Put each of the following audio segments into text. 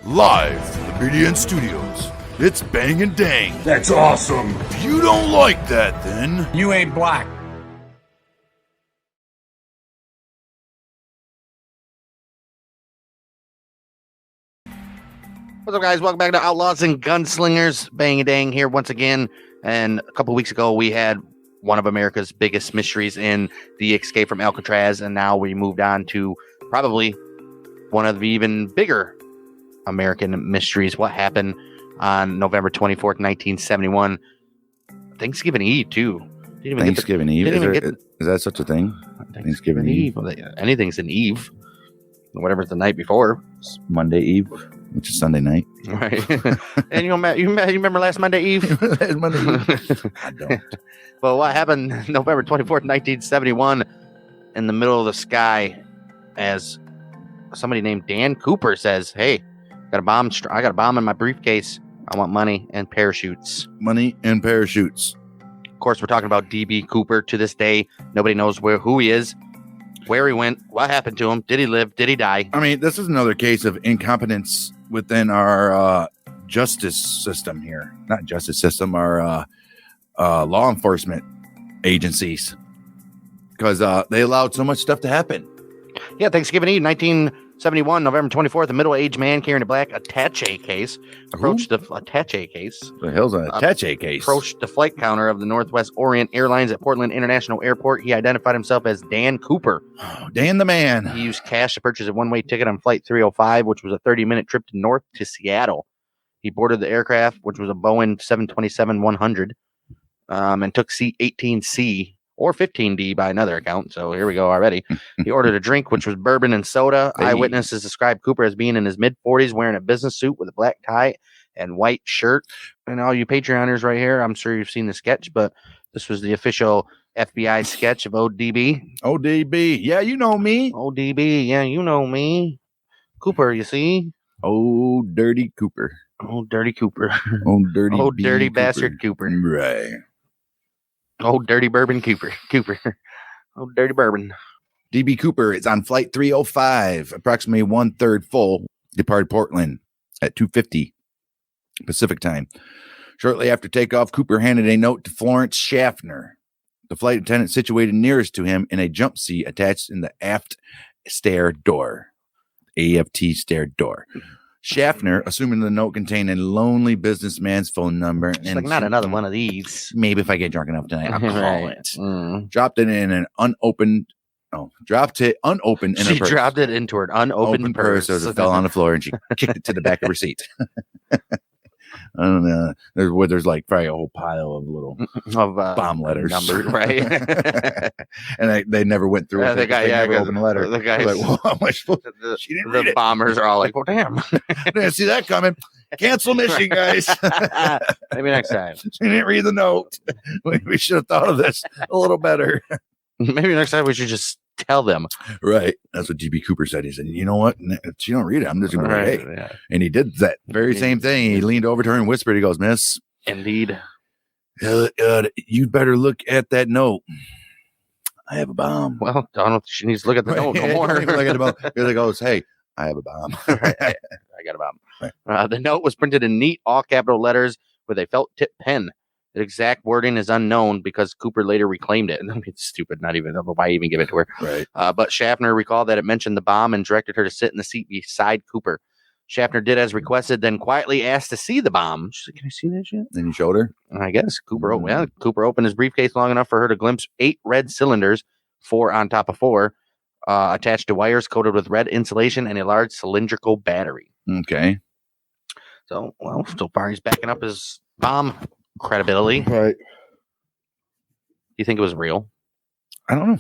Live from the BDN Studios, it's Bang and Dang. That's awesome. If you don't like that, then You ain't black. What's up, guys? Welcome back to Outlaws and Gunslingers. Bang and Dang here once again. And a couple weeks ago, we had one of America's biggest mysteries in the escape from Alcatraz. And now we moved on to probably one of the even bigger American mysteries. What happened on November 24th, 1971. Thanksgiving Eve, too. Thanksgiving Eve? Is that such a thing? Thanksgiving Eve? Anything's an Eve. Whatever's the night before. It's Monday Eve, which is Sunday night. Right. And you remember last Monday Eve? Last Monday Eve? I don't. Well, what happened November 24th, 1971, in the middle of the sky, as somebody named Dan Cooper says, "Hey, I got a bomb in my briefcase. I want money and parachutes." Money and parachutes. Of course, we're talking about DB Cooper. To this day, nobody knows who he is, where he went, what happened to him. Did he live? Did he die? I mean, this is another case of incompetence within our justice system here. Not justice system, our law enforcement agencies. Because they allowed so much stuff to happen. Yeah, Thanksgiving Eve, 1971, November 24th, a middle-aged man carrying a black attaché case approached the attaché case. The hell's an attaché case? Approached the flight counter of the Northwest Orient Airlines at Portland International Airport. He identified himself as Dan Cooper. Oh, Dan the man. He used cash to purchase a one-way ticket on Flight 305, which was a 30-minute trip north to Seattle. He boarded the aircraft, which was a Boeing 727-100, and took seat 18C. Or 15D by another account. So here we go already. He ordered a drink, which was bourbon and soda. Hey. Eyewitnesses described Cooper as being in his mid-40s, wearing a business suit with a black tie and white shirt. And all you Patreoners right here, I'm sure you've seen the sketch, but this was the official FBI sketch of ODB. ODB. Yeah, you know me. ODB. Yeah, you know me. Cooper, you see? Oh, dirty Cooper. Oh, dirty Cooper. Oh, dirty Oh, B. dirty Cooper. bastard Cooper. Right. Oh, dirty bourbon Cooper. Oh, dirty bourbon. DB Cooper is on flight 305, approximately 1/3 full, departed Portland at 2:50 Pacific time. Shortly after takeoff, Cooper handed a note to Florence Schaffner, the flight attendant situated nearest to him in a jump seat attached in the aft stair door. AFT stair door. Schaffner, assuming the note contained a lonely businessman's phone number. It's like, not another one of these. Maybe if I get drunk enough tonight, I'll call Right. it. Dropped it in an unopened. Oh, dropped it unopened in her She purse. dropped it into her unopened purse. So it fell on the floor and she kicked it to the back of her seat. I don't know. There's like probably a whole pile of little of bomb letters, numbered, right? And they never went through. Yeah, it. the guy, They yeah, never opened the letter. the guys, Like, well, how am I supposed to? She didn't read the it. bombers are all like, "Well, damn." I didn't see that coming. Cancel mission, guys. Maybe next time. She didn't read the note. We should have thought of this a little better. Maybe next time we should just tell them. Right. That's what DB Cooper said. He said, "You know what? If she don't read it, I'm just going to Right, be like, hey." yeah. And he did that very same thing. He leaned over to her and whispered, he goes, "Miss, Indeed. you better look at that note. I have a bomb." Well, Donald, she needs to look at the note no more. Look at the bomb. He goes, "Hey, I have a bomb." Right. I got a bomb. Right. The note was printed in neat, all capital letters with a felt tip pen. The exact wording is unknown because Cooper later reclaimed it. I mean, it's stupid. Why even give it to her? Right. But Schaffner recalled that it mentioned the bomb and directed her to sit in the seat beside Cooper. Schaffner did as requested, then quietly asked to see the bomb. She's like, "Can I see that shit?" Then you showed her? I guess Cooper opened his briefcase long enough for her to glimpse 8 red cylinders, 4 on top of 4, attached to wires coated with red insulation and a large cylindrical battery. Okay. So far he's backing up his bomb credibility. Right. You think it was real? I don't know.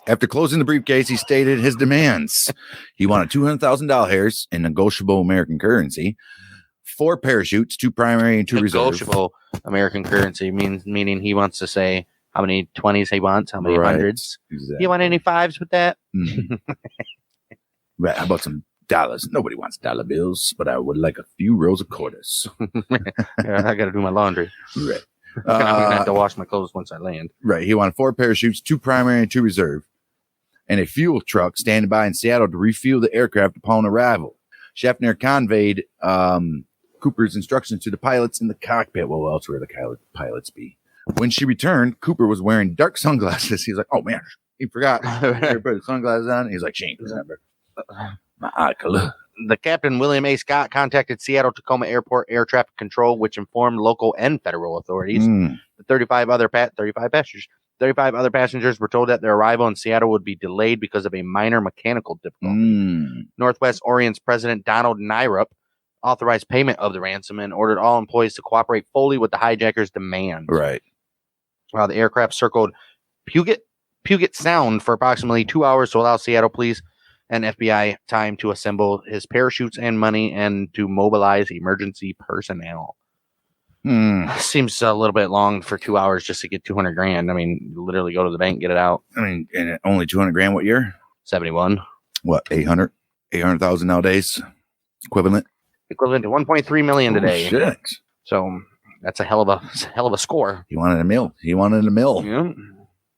After closing the briefcase, he stated his demands. He wanted $200,000 in negotiable American currency, 4 parachutes, 2 primary and 2 reserve. Negotiable American currency meaning he wants to say how many 20s he wants, how many hundreds. Exactly. You want any 5s with that? Right. How about some dollars? Nobody wants dollar bills, but I would like a few rows of quarters. Yeah, I got to do my laundry. Right. I'm gonna have to wash my clothes once I land. Right. He wanted 4 parachutes, 2 primary and 2 reserve, and a fuel truck standing by in Seattle to refuel the aircraft upon arrival. Schaffner conveyed Cooper's instructions to the pilots in the cockpit. Well, what else were the pilots be? When she returned, Cooper was wearing dark sunglasses. He's like, oh, man, he forgot. He put his sunglasses on. He's like, she ain't remember. My eye color. The captain, William A. Scott, contacted Seattle-Tacoma Airport Air Traffic Control, which informed local and federal authorities. The 35 other passengers were told that their arrival in Seattle would be delayed because of a minor mechanical difficulty. Northwest Orient's president, Donald Nyrup, authorized payment of the ransom and ordered all employees to cooperate fully with the hijackers' demands. Right. The aircraft circled Puget Sound for approximately 2 hours to allow Seattle police and FBI time to assemble his parachutes and money and to mobilize emergency personnel. Seems a little bit long for 2 hours just to get $200,000. I mean, you literally go to the bank, get it out. I mean, and only $200,000 what year? 71. What, 800,000 nowadays? Equivalent to 1.3 million today. Shit. So that's a hell of a score. He wanted a mill. Yeah.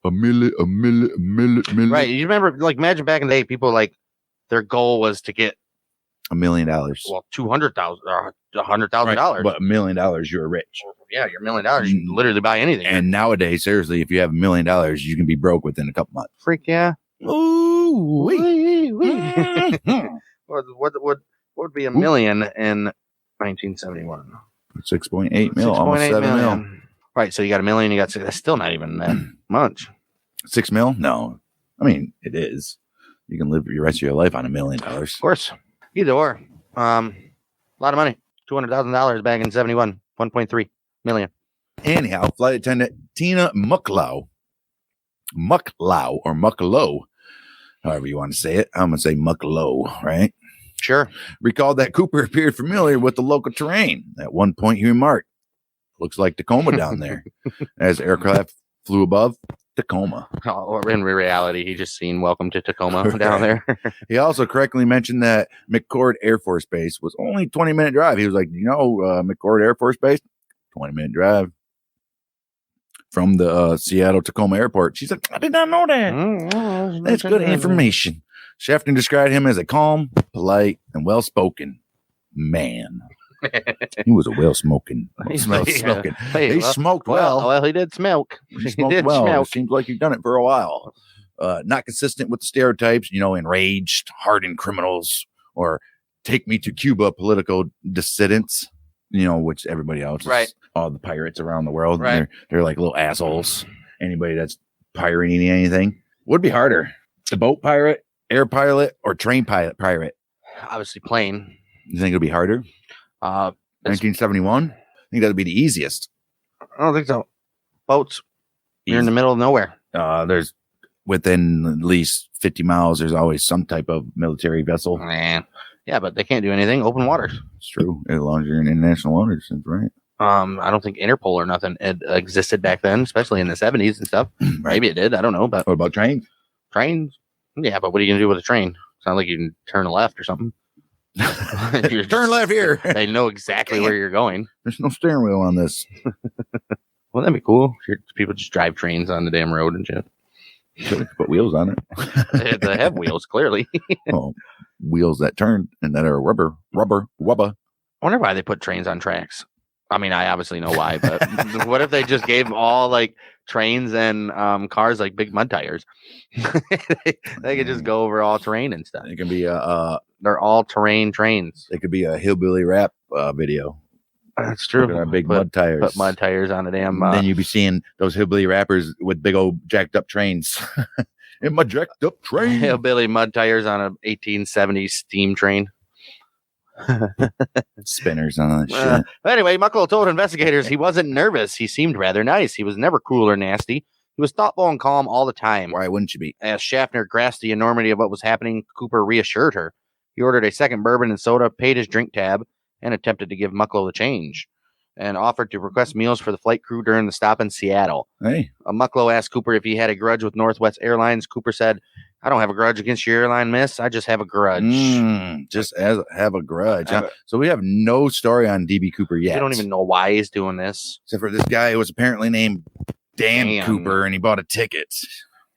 A million. Right. You remember, like, imagine back in the day, people like their goal was to get $1 million. Well, $200,000 or $100,000. Right. But $1 million, you're rich. Yeah, you're $1 million. You can literally buy anything. And nowadays, seriously, if you have $1 million, you can be broke within a couple months. Freak, yeah. Ooh, What would be $1 million in 1971? 6.8 mil, almost 7 mil. Right, so you got $1 million. That's still not even that much. 6 mil? No, I mean it is. You can live the rest of your life on $1 million. Of course, either or. A lot of money. $200,000 back in 71. 1.3 million. Anyhow, flight attendant Tina Mucklow, or Mucklow, however you want to say it. I'm gonna say Mucklow, right? Sure. Recalled that Cooper appeared familiar with the local terrain. At one point, he remarked, "Looks like Tacoma down there," as aircraft flew above Tacoma. Or in reality, he just seen "Welcome to Tacoma" down there. He also correctly mentioned that McCord Air Force Base was only 20-minute drive. He was like, McCord Air Force Base, 20-minute drive from the Seattle-Tacoma airport. She's like, I did not know that. That's good information. Schaffner described him as a calm, polite, and well-spoken man. He was a well-smoking. He smoked well. Well, he did smoke. He smoked well. It seems like he'd done it for a while. Not consistent with the stereotypes, enraged, hardened criminals, or take me to Cuba political dissidents, which everybody else is, all the pirates around the world. Right. They're like little assholes. Anybody that's pirating anything would be harder. The boat pirate, air pilot, or train pirate. Obviously plane. You think it'll be harder? 1971? I think that'd be the easiest. I don't think so. Boats. You're in the middle of nowhere. There's within at least 50 miles, there's always some type of military vessel. Yeah, but they can't do anything. Open waters. It's true. As long as you're in international waters, that's right. I don't think Interpol or nothing existed back then, especially in the 70s and stuff. Right. Maybe it did. I don't know. But what about trains? Trains? Yeah, but what are you going to do with a train? It's not like you can turn left or something. Turn left here. They know exactly where you're going. There's no steering wheel on this. Well, that'd be cool. People just drive trains on the damn road and shit. Should put wheels on it. They have wheels, clearly. Well, wheels that turn and that are rubber. I wonder why they put trains on tracks. I mean, I obviously know why, but what if they just gave all like trains and cars like big mud tires? They could just go over all terrain and stuff. It can be they're all terrain trains. It could be a hillbilly rap video. That's true. Big mud tires. Put mud tires on a damn. Then you'd be seeing those hillbilly rappers with big old jacked up trains. In my jacked up train. Hillbilly mud tires on a 1870s steam train. Spinners on that shit. But anyway, Mucklow told investigators he wasn't nervous. He seemed rather nice. He was never cruel or nasty. He was thoughtful and calm all the time. Why wouldn't you be? As Schaffner grasped the enormity of what was happening, Cooper reassured her. He ordered a second bourbon and soda, paid his drink tab, and attempted to give Mucklow the change, and offered to request meals for the flight crew during the stop in Seattle. Hey. Mucklow asked Cooper if he had a grudge with Northwest Airlines. Cooper said, I don't have a grudge against your airline, miss. I just have a grudge. Have a grudge. So we have no story on DB Cooper yet. We don't even know why he's doing this. Except for this guy who was apparently named Dan Cooper, and he bought a ticket.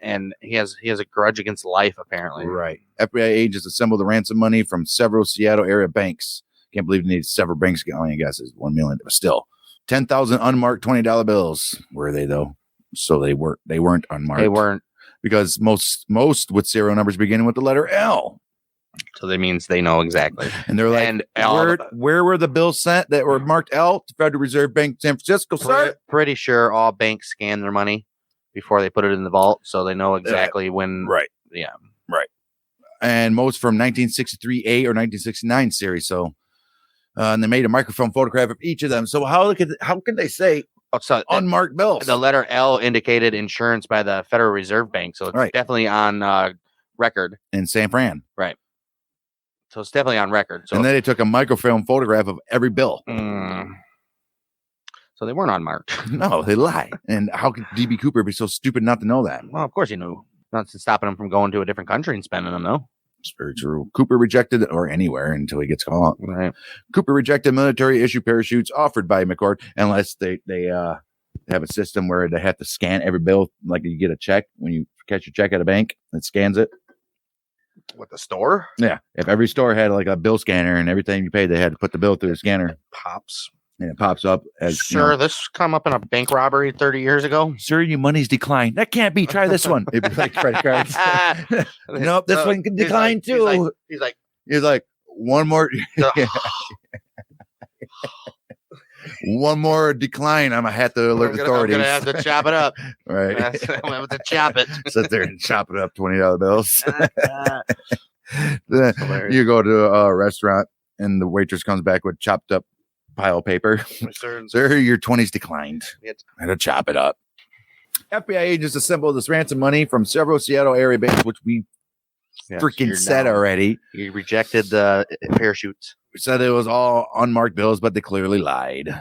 and he has a grudge against life apparently. Right. FBI agents assembled the ransom money from several Seattle area banks. Can't believe they needed several banks. I guess it's 1 million, but still 10,000 unmarked $20 bills. Were they though? So they weren't unmarked. They weren't, because most with serial numbers beginning with the letter L. so that means they know exactly. And they're like, And where were the bills sent that were marked L to Federal Reserve Bank, San Francisco? Sir? Pretty sure all banks scan their money before they put it in the vault, so they know exactly when. Right. Yeah. Right. And most from 1963A or 1969 series. So, and they made a microfilm photograph of each of them. So how can they say unmarked bills? The letter L indicated insurance by the Federal Reserve Bank, so it's definitely on record in San Fran. Right. So it's definitely on record. So and then they took a microfilm photograph of every bill. So they weren't unmarked. No, they lie. And how could DB Cooper be so stupid not to know that? Well, of course he knew. Not stopping him from going to a different country and spending them, though. It's very true. Cooper rejected, or anywhere until he gets caught. Right. Cooper rejected military issue parachutes offered by McCord unless they have a system where they have to scan every bill. Like you get a check when you catch your check at a bank, it scans it. What, the store? Yeah. If every store had like a bill scanner and every time you paid, they had to put the bill through the scanner. It pops. And it pops up as sir, this come up in a bank robbery 30 years ago. Sir, your money's declined. That can't be. Try this one. It'd be like credit cards. Nope, this one can decline too. He's like, one more. One more decline. I'm gonna have to alert authorities. I'm gonna have to chop it up. Right. I'm gonna have to chop it. Sit there and chop it up. $20 bills. You go to a restaurant and the waitress comes back with chopped up pile of paper. Sir, your 20's declined. I had to chop it up. FBI agents assembled this ransom money from several Seattle area banks, which we freaking said already. You rejected the parachutes. We said it was all unmarked bills, but they clearly lied.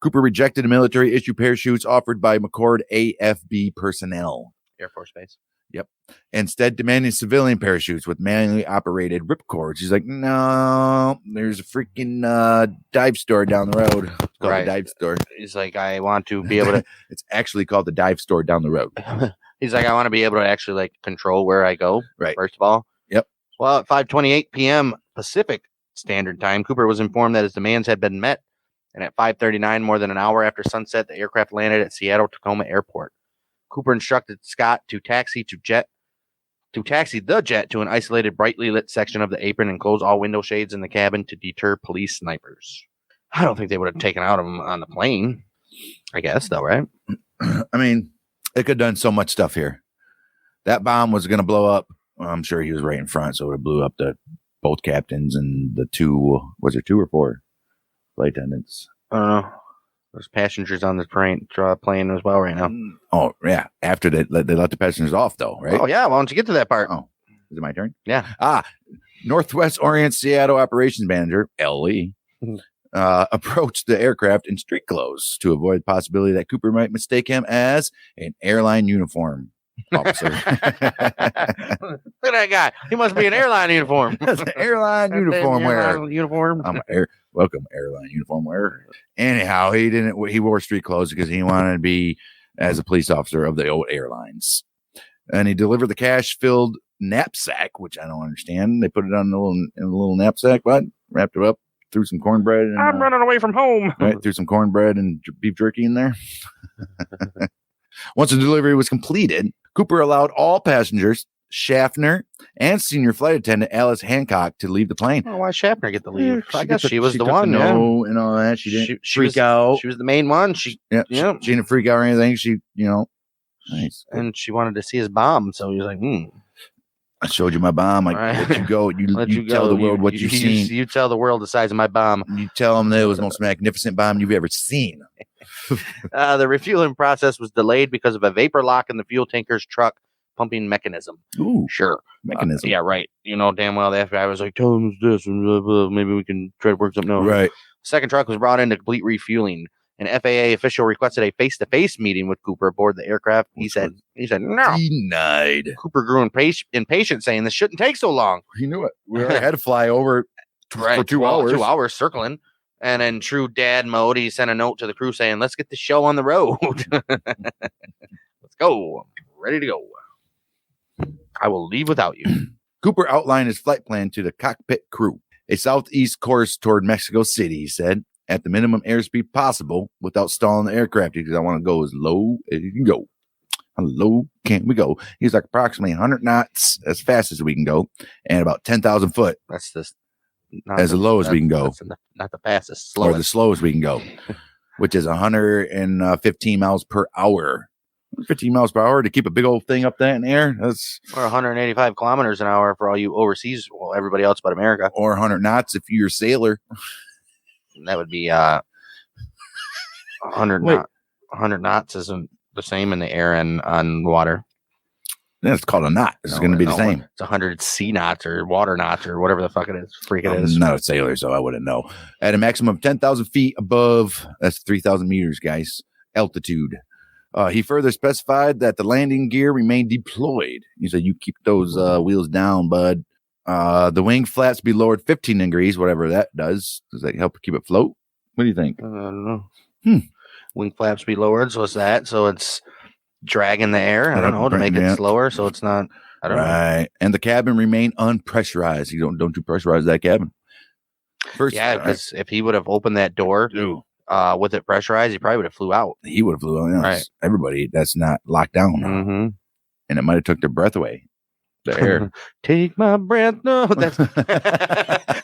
Cooper rejected the military issue parachutes offered by McCord AFB personnel. Air Force Base. Yep. Instead, demanding civilian parachutes with manually operated ripcords. He's like, no, there's a freaking dive store down the road. It's called the dive store. He's like, I want to be able to. It's actually called the dive store down the road. He's like, I want to be able to actually like control where I go. Right. First of all. Yep. Well, at 5:28 p.m. Pacific Standard Time, Cooper was informed that his demands had been met. And at 5:39, more than an hour after sunset, the aircraft landed at Seattle-Tacoma Airport. Cooper instructed Scott to taxi the jet to an isolated, brightly lit section of the apron and close all window shades in the cabin to deter police snipers. I don't think they would have taken out of him on the plane. I guess, though, right? I mean, they could have done so much stuff here. That bomb was going to blow up. Well, I'm sure he was right in front, so it blew up both captains and the two. Was it 2 or 4 flight attendants? I don't know. There's passengers on the plane as well right now. Oh, yeah. After they let the passengers off, though, right? Oh, yeah. Why don't you get to that part? Oh, is it my turn? Yeah. Northwest Orient Seattle operations manager, L.E., approached the aircraft in street clothes to avoid the possibility that Cooper might mistake him as an airline uniform officer. Look at that guy. He must be an airline uniform. That's an airline uniform wearer. Uniform. Welcome, airline uniform wearer. Anyhow, he wore street clothes because he wanted to be as a police officer of the old airlines. And he delivered the cash-filled knapsack, which I don't understand. They put it on in a little knapsack, but wrapped it up, threw some cornbread. And, I'm running away from home. Right, threw some cornbread and beef jerky in there. Once the delivery was completed, Cooper allowed all passengers, Schaffner and senior flight attendant Alice Hancock, to leave the plane. Oh, why Schaffner get to leave? I guess she was the took one. No, and all that. She didn't freak out. She was the main one. She didn't freak out or anything. She, nice. And she wanted to see his bomb, so he was like, I showed you my bomb. Let you go. You tell the world what you've seen. You tell the world the size of my bomb. You tell them that it was the most magnificent bomb you've ever seen. The refueling process was delayed because of a vapor lock in the fuel tanker's truck pumping mechanism. Ooh, sure. Mechanism. Yeah, right. Damn well the FBI was like, tell them this, and blah, blah, maybe we can try to work something out. Right. Second truck was brought in to complete refueling. An FAA official requested a face-to-face meeting with Cooper aboard the aircraft. He said no. Denied. Cooper grew impatient, saying this shouldn't take so long. He knew it. We already had to fly over for 2 hours. 2 hours circling. And in true dad mode, he sent a note to the crew saying, let's get the show on the road. Let's go. I'm ready to go. I will leave without you. Cooper outlined his flight plan to the cockpit crew. A southeast course toward Mexico City, he said, at the minimum airspeed possible without stalling the aircraft because I want to go as low as you can go. How low can we go? He's like approximately 100 knots as fast as we can go and about 10,000 foot That's just as low as we can go. That's not the fastest, Or slowest. the slowest we can go, which is 115 miles per hour. 15 miles per hour to keep a big old thing up there in the air. That's Or 185 kilometers an hour for all you overseas, well, everybody else but America. or 100 knots if you're a sailor. That would be 100 Wait. 100 knots isn't the same in the air and on water. Then it's called a knot. It's going to be the same. It's 100 sea knots or water knots or whatever the fuck it is. Freak it is. I'm not a sailor, so I wouldn't know. At a maximum of 10,000 feet above, that's 3,000 meters, guys, altitude. He further specified that the landing gear remained deployed. He said, you keep those wheels down, bud. The wing flaps be lowered 15 degrees, whatever that does. Does that help keep it float? What do you think? I don't know. Wing flaps be lowered, so it's that. So it's dragging the air. I don't know, to make it slower, so it's not. I don't know. Right. And the cabin remained unpressurized. You don't you pressurize that cabin? First, Yeah, because if he would have opened that door with it pressurized, he probably would have flew out. he would have flew out. Right. Everybody that's not locked down. Mm-hmm. And it might have took their breath away. The air. Take my breath. No, that's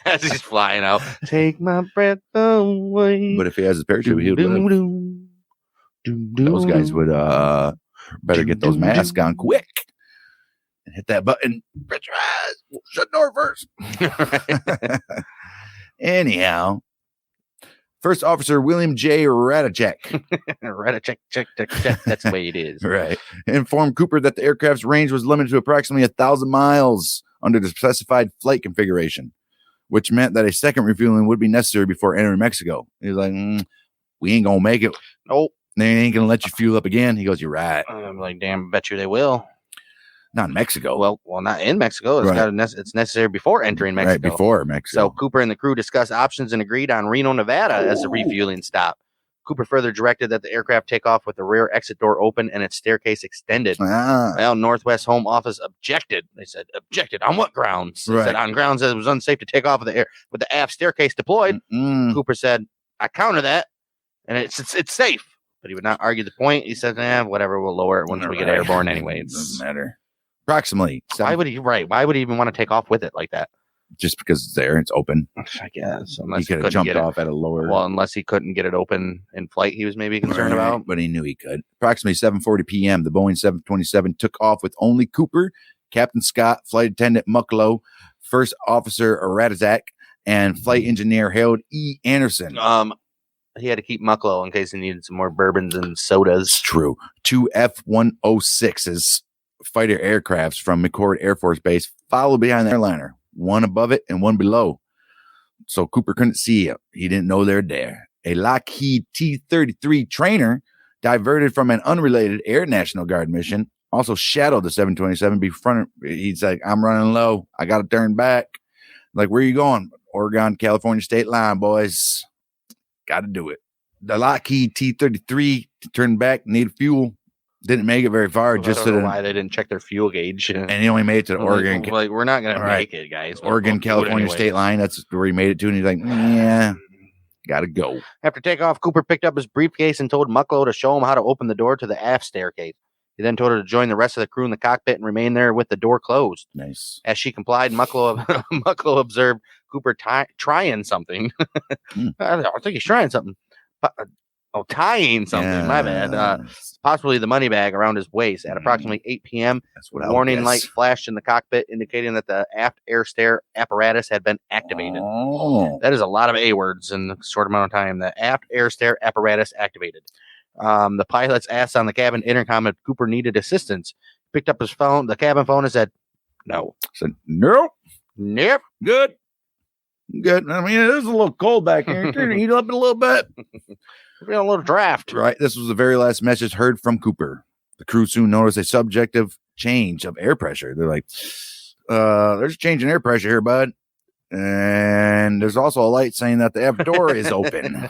as he's flying out. Take my breath away. But if he has his parachute, he would live. Those guys would better get those masks on quick and hit that button. Pressurize. Shut the door first. Anyhow, First Officer William J. Radachek. check. That's the way it is. Right. Informed Cooper that the aircraft's range was limited to approximately 1,000 miles under the specified flight configuration, which meant that a second refueling would be necessary before entering Mexico. He was like, we ain't going to make it. Nope. They ain't going to let you fuel up again. He goes, you're right. I'm like, damn, bet you they will. Not in Mexico. Well, not in Mexico. It's Right. it's necessary before entering Mexico. Right before Mexico. So Cooper and the crew discussed options and agreed on Reno, Nevada as the refueling stop. Cooper further directed that the aircraft take off with the rear exit door open and its staircase extended. Well, Northwest Home Office objected. They said, objected on what grounds? They said, on grounds that it was unsafe to take off with the aft staircase deployed. Cooper said, I counter that, and it's safe. But he would not argue the point. He said, whatever, we'll lower it once we get airborne anyway. It doesn't matter. Approximately. Why would he even want to take off with it like that? Just because it's there, it's open. I guess. Unless he could have jumped off at a lower. Well, unless he couldn't get it open in flight, he was maybe concerned about. But he knew he could. Approximately 7:40 p.m., the Boeing 727 took off with only Cooper, Captain Scott, Flight Attendant Mucklow, First Officer Radazak, and Flight Engineer Harold E. Anderson. He had to keep Mucklow in case he needed some more bourbons and sodas. It's true. Two F-106s. Fighter aircrafts from McCord Air Force Base followed behind the airliner, one above it and one below. So Cooper couldn't see it. He didn't know they're there. A Lockheed T-33 trainer diverted from an unrelated Air National Guard mission also shadowed the 727 before. He's like, I'm running low. I got to turn back. Like, where are you going? Oregon, California state line, boys. Got to do it. The Lockheed T-33 turned back, needed fuel. Didn't make it very far. I don't know why they didn't check their fuel gauge. And he only made it to the Oregon. Like, we're not going to make it, guys. Oregon, California state line. That's where he made it to. And he's like, yeah, got to go. After takeoff, Cooper picked up his briefcase and told Mucklow to show him how to open the door to the aft staircase. He then told her to join the rest of the crew in the cockpit and remain there with the door closed. Nice. As she complied, Mucklow observed Cooper trying something. I think he's trying something. Tying something. Yeah. My bad. Possibly the money bag around his waist. At approximately 8 p.m., a warning light flashed in the cockpit, indicating that the aft air stair apparatus had been activated. Oh. That is a lot of A words in a short amount of time. The aft air stair apparatus activated. The pilots asked on the cabin intercom if Cooper needed assistance. Picked up his phone, the cabin phone, and said, no. Said, nope. Nope. Good. I mean, it is a little cold back here. Turn the heat up a little bit. We're in a little draft. Right. This was the very last message heard from Cooper. The crew soon noticed a subjective change of air pressure. They're like, there's a change in air pressure here, bud. And there's also a light saying that the aft door is open.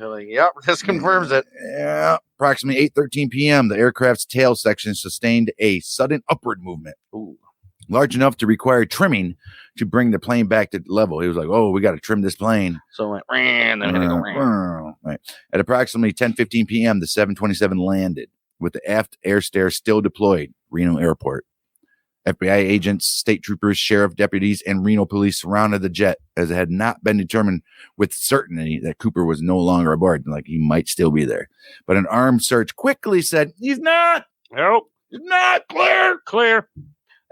They're like, yep, this confirms it. Yeah. Approximately 8:13 p.m., the aircraft's tail section sustained a sudden upward movement. Ooh. Large enough to require trimming to bring the plane back to level. He was like, oh, we got to trim this plane. So it went, and then it go, Right. At approximately 10:15 p.m., the 727 landed with the aft air stair still deployed, Reno Airport. FBI agents, state troopers, sheriff deputies, and Reno police surrounded the jet as it had not been determined with certainty that Cooper was no longer aboard. Like, he might still be there. But an armed search quickly said, he's not. Nope. He's not. Clear.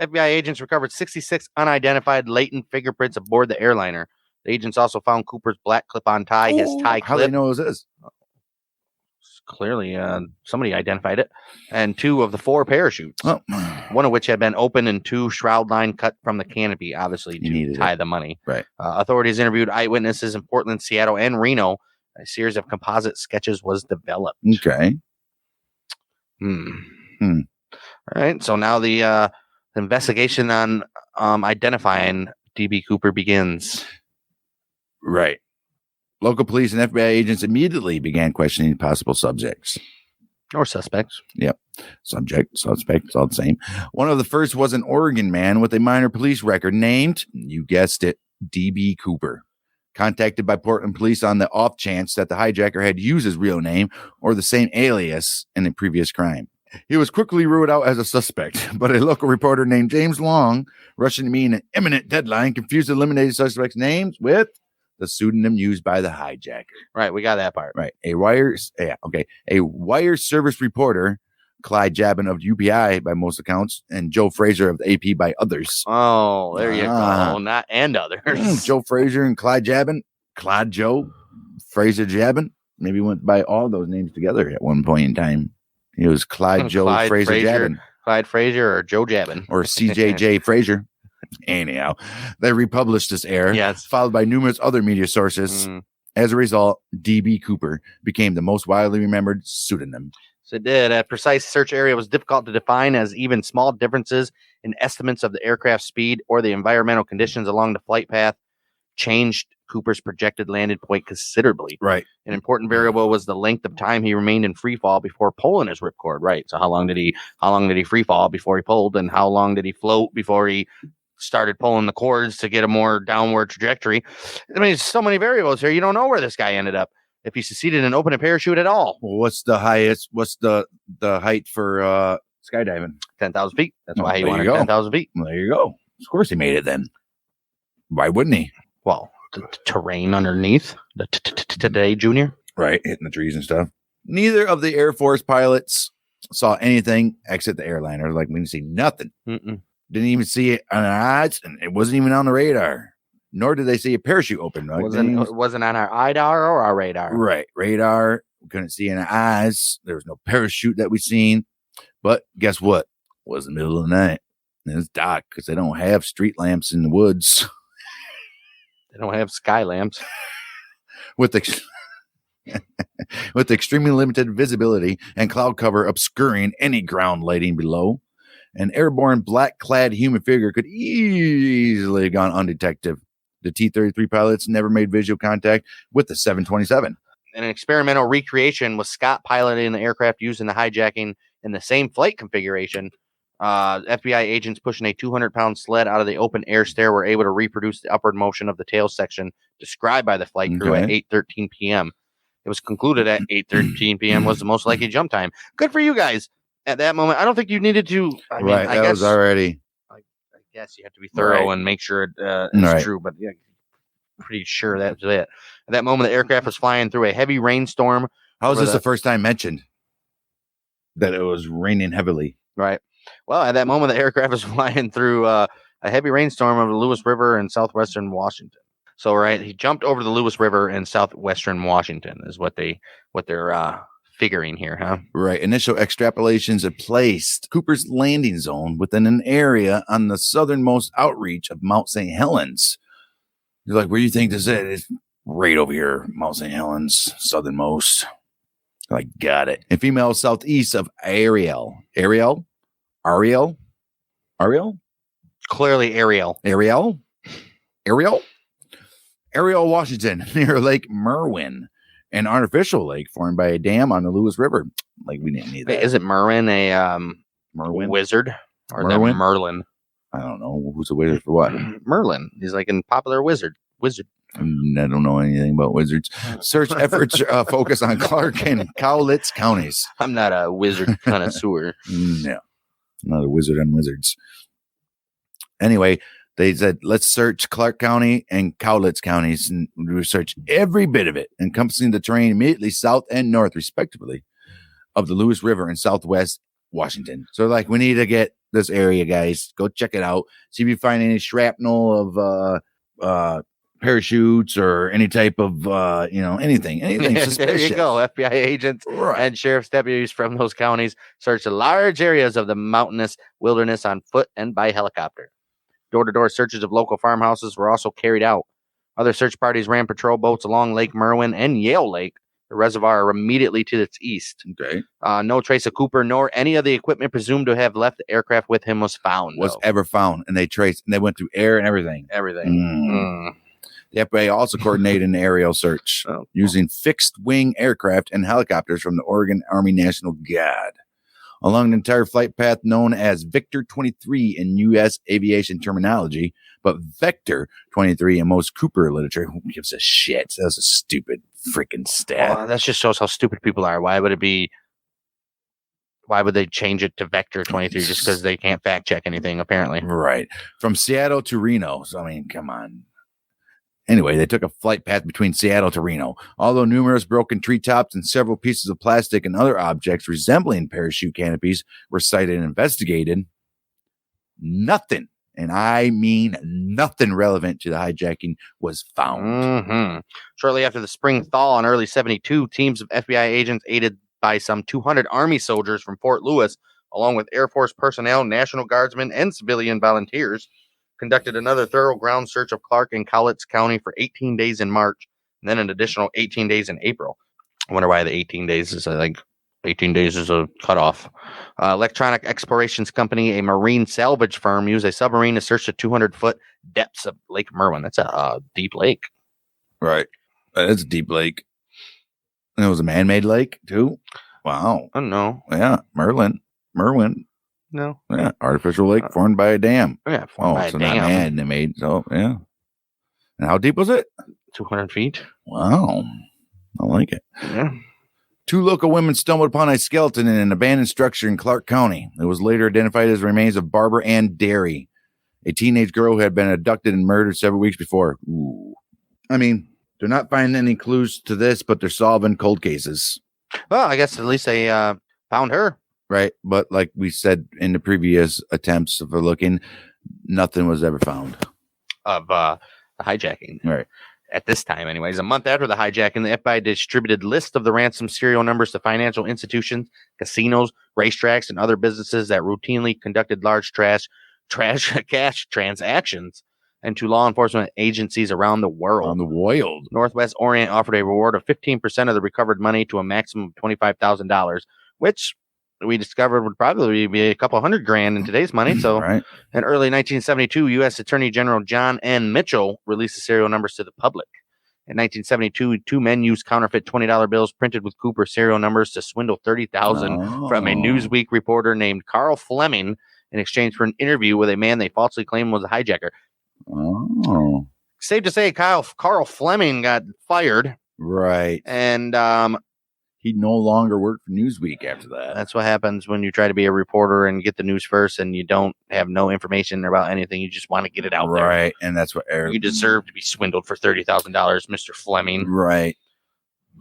FBI agents recovered 66 unidentified latent fingerprints aboard the airliner. The agents also found Cooper's black clip-on tie, his tie How do they clip. know it was his? Clearly, somebody identified it. And 2 of the 4 parachutes, Oh. one of which had been open and 2 shroud line cut from the canopy, obviously, to tie the money. Right. Authorities interviewed eyewitnesses in Portland, Seattle, and Reno. A series of composite sketches was developed. Okay. All right. So now the investigation on identifying DB Cooper begins. Right. Local police and FBI agents immediately began questioning possible subjects. Or suspects. Yep. Suspect, it's all the same. One of the first was an Oregon man with a minor police record named, you guessed it, DB Cooper. Contacted by Portland police on the off chance that the hijacker had used his real name or the same alias in a previous crime. He was quickly ruled out as a suspect, but a local reporter named James Long, rushing to meet an imminent deadline, confused the eliminated suspects' names with the pseudonym used by the hijacker. Right, we got that part. Right. A wire service reporter, Clyde Jabin of UPI by most accounts, and Joe Fraser of the AP by others. Oh, there you go. Not and others. Joe Fraser and Clyde Jabin. Clyde Joe. Fraser Jabin. Maybe went by all those names together at one point in time. It was Clyde Joe Fraser Jabin. Clyde Fraser or Joe Jabin. Or CJJ Fraser. Anyhow, they republished this error, followed by numerous other media sources. As a result, DB Cooper became the most widely remembered pseudonym. So it did. A precise search area was difficult to define, as even small differences in estimates of the aircraft speed or the environmental conditions along the flight path changed Cooper's projected landing point considerably. Right. An important variable was the length of time he remained in free fall before pulling his ripcord. Right. So how long did he free fall before he pulled, and how long did he float before he started pulling the cords to get a more downward trajectory? I mean, there's so many variables here. You don't know where this guy ended up, if he succeeded in opening a parachute at all. Well, what's the highest? What's the height for skydiving? 10,000 feet. That's why he wanted 10,000 feet. Well, there you go. Of course he made it then. Why wouldn't he? Well, the terrain underneath. Today, Junior. Right, hitting the trees and stuff. Neither of the Air Force pilots saw anything exit the airliner. Like, we didn't see nothing. Didn't even see it on our eyes, and it wasn't even on the radar. Nor did they see a parachute open. Like, wasn't on our IDAR or our radar. Right, radar. We couldn't see in our eyes. There was no parachute that we seen. But guess what? It was the middle of the night. And it's dark because they don't have street lamps in the woods. They don't have sky lamps. With extremely limited visibility and cloud cover obscuring any ground lighting below, an airborne black-clad human figure could easily have gone undetected. The T-33 pilots never made visual contact with the 727. An experimental recreation was Scott piloting the aircraft used in the hijacking in the same flight configuration. FBI agents pushing a 200-pound sled out of the open air stair were able to reproduce the upward motion of the tail section described by the flight crew at 8:13 p.m. It was concluded at 8:13 p.m. was the most likely jump time. Good for you guys. At that moment, I don't think you needed to. I guess was already. I guess you have to be thorough and make sure it's true, but yeah, pretty sure that's it. At that moment, the aircraft was flying through a heavy rainstorm. How is this the first time mentioned that it was raining heavily? Right. Well, at that moment, the aircraft was flying through a heavy rainstorm over the Lewis River in southwestern Washington. So, right, he jumped over the Lewis River in southwestern Washington is what they're figuring here, huh? Right. Initial extrapolations have placed Cooper's landing zone within an area on the southernmost outreach of Mount St. Helens. You're like, where do you think this is? It's right over here, Mount St. Helens, southernmost. Like, got it. A female southeast of Ariel. Clearly Ariel, Washington, near Lake Merwin. an artificial lake formed by a dam on the Lewis River. Like, we didn't need that. Isn't Merwin a Merwin? wizard? Or Merwin? that Merlin? I don't know. Who's a wizard for what? Merlin. He's like in popular wizard. I don't know anything about wizards. Search efforts focus on Clark and Cowlitz counties. I'm not a wizard connoisseur. No, not a wizard on wizards. Anyway, they said, let's search Clark County and Cowlitz counties, and we search every bit of it, encompassing the terrain immediately south and north, respectively, of the Lewis River in southwest Washington. So, like, we need to get this area, guys. Go check it out. See if you find any shrapnel of parachutes or any type of anything suspicious. There you go. FBI agents and sheriff's deputies from those counties searched large areas of the mountainous wilderness on foot and by helicopter. Door-to-door searches of local farmhouses were also carried out. Other search parties ran patrol boats along Lake Merwin and Yale Lake, the reservoir immediately to its east. Okay. No trace of Cooper nor any of the equipment presumed to have left the aircraft with him was found. Ever found, and they traced, and they went through air and everything. The FBI also coordinated an aerial search using fixed-wing aircraft and helicopters from the Oregon Army National Guard along the entire flight path known as Victor 23 in U.S. aviation terminology, but Vector 23 in most Cooper literature. Who gives a shit? That's a stupid freaking stat. That just shows how stupid people are. Why would they change it to Vector 23 just because they can't fact check anything, apparently? Right. From Seattle to Reno. So, I mean, come on. Anyway, they took a flight path between Seattle to Reno. Although numerous broken treetops and several pieces of plastic and other objects resembling parachute canopies were sighted and investigated, nothing, and I mean nothing relevant to the hijacking was found. Shortly after the spring thaw in early 72, teams of FBI agents aided by some 200 Army soldiers from Fort Lewis, along with Air Force personnel, National Guardsmen, and civilian volunteers, conducted another thorough ground search of Clark and Cowlitz County for 18 days in March, and then an additional 18 days in April. I wonder why the 18 days is 18 days is a cutoff. Electronic Explorations Company, a marine salvage firm, used a submarine to search the 200-foot depths of Lake Merwin. That's a deep lake. Right. That's a deep lake. And it was a man-made lake, too? Wow. I don't know. Yeah, Merwin. No. Yeah, artificial lake formed by a dam. Yeah, formed by a dam. Not man-made. So, yeah. And how deep was it? 200 feet. Wow. I like it. Yeah. 2 local women stumbled upon a skeleton in an abandoned structure in Clark County. It was later identified as remains of Barbara Ann Derry, a teenage girl who had been abducted and murdered several weeks before. Ooh. I mean, they're not finding any clues to this, but they're solving cold cases. Well, I guess at least they found her. Right. But like we said in the previous attempts of looking, nothing was ever found. Of the hijacking. Right. At this time, anyways. A month after the hijacking, the FBI distributed lists of the ransom serial numbers to financial institutions, casinos, racetracks, and other businesses that routinely conducted large cash transactions, and to law enforcement agencies around the world. Northwest Orient offered a reward of 15% of the recovered money to a maximum of $25,000, which we discovered would probably be a couple $100,000 in today's money. So right. In early 1972, U.S. Attorney General John N. Mitchell released the serial numbers to the public. In 1972, 2 men used counterfeit $20 bills printed with Cooper serial numbers to swindle $30,000 from a Newsweek reporter named Carl Fleming in exchange for an interview with a man they falsely claimed was a hijacker. Oh. Safe to say, Carl Fleming got fired. Right. And he no longer worked for Newsweek after that. That's what happens when you try to be a reporter and get the news first and you don't have no information about anything. You just want to get it out there. Right. And that's what you deserve to be swindled for $30,000, Mr. Fleming. Right.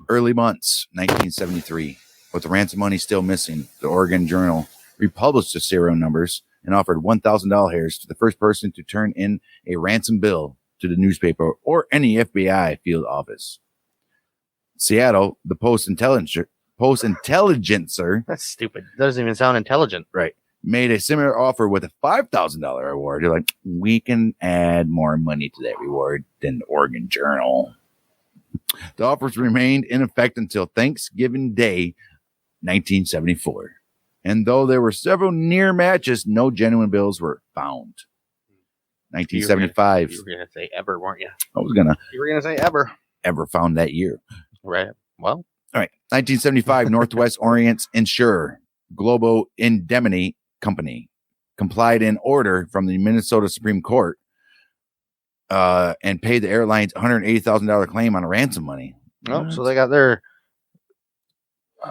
Early months, 1973. With the ransom money still missing, the Oregon Journal republished the serial numbers and offered $1,000 to the first person to turn in a ransom bill to the newspaper or any FBI field office. Seattle, the Post-Intelligencer. That's stupid. Doesn't even sound intelligent. Right. Made a similar offer with a $5,000 reward. You're like, we can add more money to that reward than the Oregon Journal. The offers remained in effect until Thanksgiving Day, 1974. And though there were several near matches, no genuine bills were found. 1975. You were going to say ever, weren't you? I was going to. You were going to say ever. Ever found that year. Right. Well, all right. 1975, Northwest Orient Insurer, Globo Indemnity Company, complied in order from the Minnesota Supreme Court and paid the airlines $180,000 claim on a ransom money. oh, so they got their.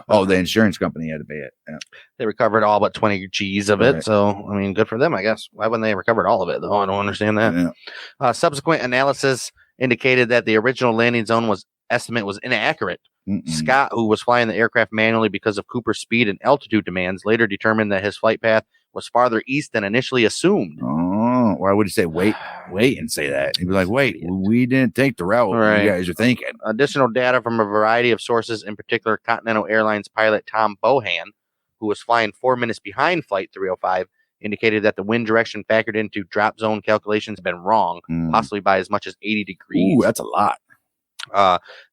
The insurance company had to pay it. Yeah. They recovered all but 20 G's of it. So, I mean, good for them, I guess. Why wouldn't they have recovered all of it, though? I don't understand that. Yeah. Subsequent analysis indicated that the original landing zone estimate was inaccurate. Scott, who was flying the aircraft manually because of Cooper's speed and altitude demands, later determined that his flight path was farther east than initially assumed. Oh, why would he say wait and say that? He'd be like, wait, we didn't take the route you guys are thinking. Additional data from a variety of sources, in particular Continental Airlines pilot Tom Bohan, who was flying 4 minutes behind Flight 305, indicated that the wind direction factored into drop zone calculations had been wrong, possibly by as much as 80 degrees. Ooh, that's a lot.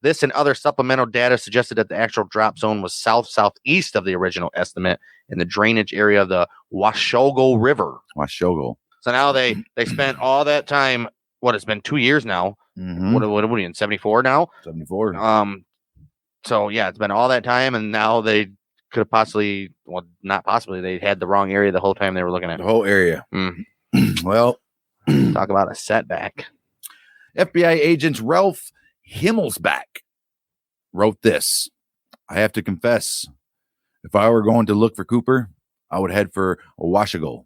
This and other supplemental data suggested that the actual drop zone was southeast of the original estimate in the drainage area of the Washogo River. Washogo. So now they spent all that time. It's been 2 years now. Mm-hmm. What are we in 74 now? 74. So yeah, it's been all that time, and now they could have possibly, not possibly, they had the wrong area the whole time they were looking at the whole area. Well, talk about a setback. FBI agent Ralph Himmelsbach wrote this. I have to confess, if I were going to look for Cooper, I would head for Washogo.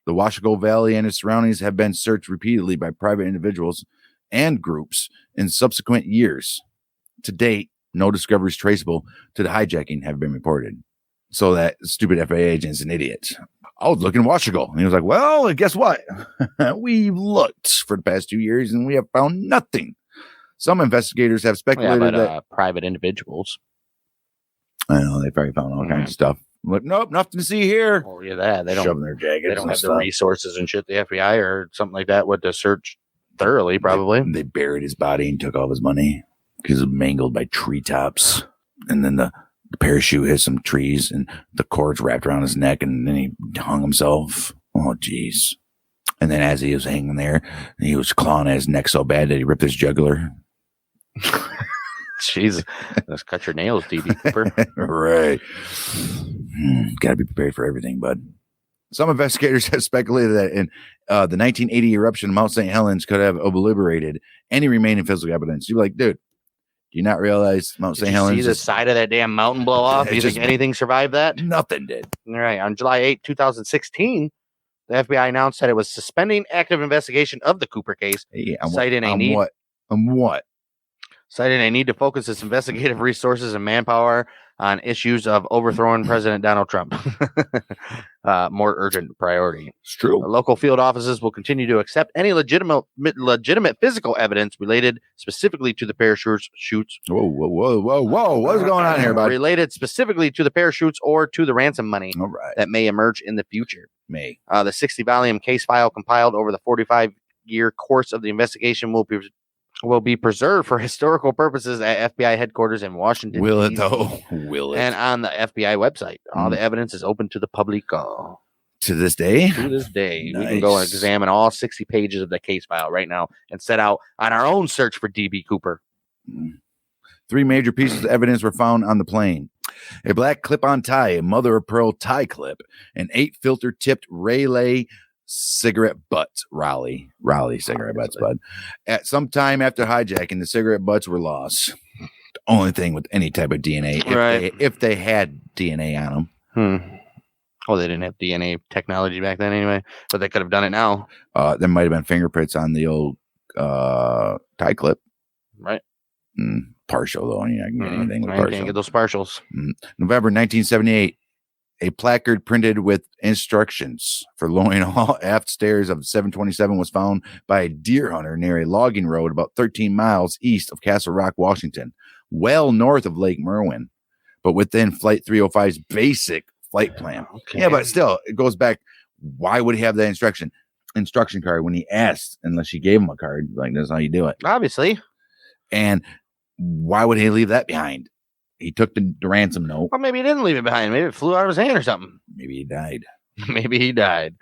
The Washogo Valley and its surroundings have been searched repeatedly by private individuals and groups in subsequent years. To date, no discoveries traceable to the hijacking have been reported. So that stupid FAA agent is an idiot. I was looking at Washogo. And he was like, well, guess what? We've looked for the past 2 years and we have found nothing. Some investigators have speculated that private individuals. I know they probably found all kinds of stuff. Look, nope, nothing to see here. Oh yeah, that they don't shove in their jackets. They don't have the resources and shit. The FBI or something like that would to search thoroughly, probably. They buried his body and took all his money because it was mangled by treetops. And then the parachute hit some trees and the cords wrapped around his neck, and then he hung himself. Oh, jeez. And then as he was hanging there, he was clawing at his neck so bad that he ripped his jugular. Jeez, let's cut your nails, DB Cooper. Right. Got to be prepared for everything, bud. Some investigators have speculated that in the 1980 eruption of Mount St. Helens could have obliterated any remaining physical evidence. You're like, dude, do you not realize Mount St. Helens? See the side of that damn mountain blow off? Do you think anything survived that? Nothing did. All right. On July 8, 2016, the FBI announced that it was suspending active investigation of the Cooper case, citing a need. What? Citing a need to focus its investigative resources and manpower on issues of overthrowing President Donald Trump. More urgent priority. It's true. Local field offices will continue to accept any legitimate physical evidence related specifically to the parachutes. Whoa. What's going on here, bud? Related specifically to the parachutes or to the ransom money that may emerge in the future. The 60-volume case file compiled over the 45-year course of the investigation will be preserved for historical purposes at FBI headquarters in Washington. Will it, though? Will it? And on the FBI website. All the evidence is open to the public. To this day? To this day. Nice. We can go and examine all 60 pages of the case file right now and set out on our own search for DB Cooper. 3 major pieces of evidence were found on the plane. A black clip-on tie, a mother-of-pearl tie clip, an 8-filter tipped Raleigh cigarette butts. Raleigh cigarette butts, bud. At some time after hijacking, the cigarette butts were lost. The only thing with any type of DNA, if they had DNA on them. Well, they didn't have DNA technology back then anyway, but they could have done it now. There might have been fingerprints on the old tie clip. Right. Partial, though. I can get anything with I partial. can't get those partials. November 1978. A placard printed with instructions for lowering all aft stairs of the 727 was found by a deer hunter near a logging road about 13 miles east of Castle Rock, Washington, well north of Lake Merwin, but within Flight 305's basic flight plan. Okay. Yeah, but still, it goes back. Why would he have that instruction card when he asked, unless she gave him a card? Like, that's how you do it. Obviously. And why would he leave that behind? He took the ransom note. Well, maybe he didn't leave it behind. Maybe it flew out of his hand or something. Maybe he died. Maybe he died.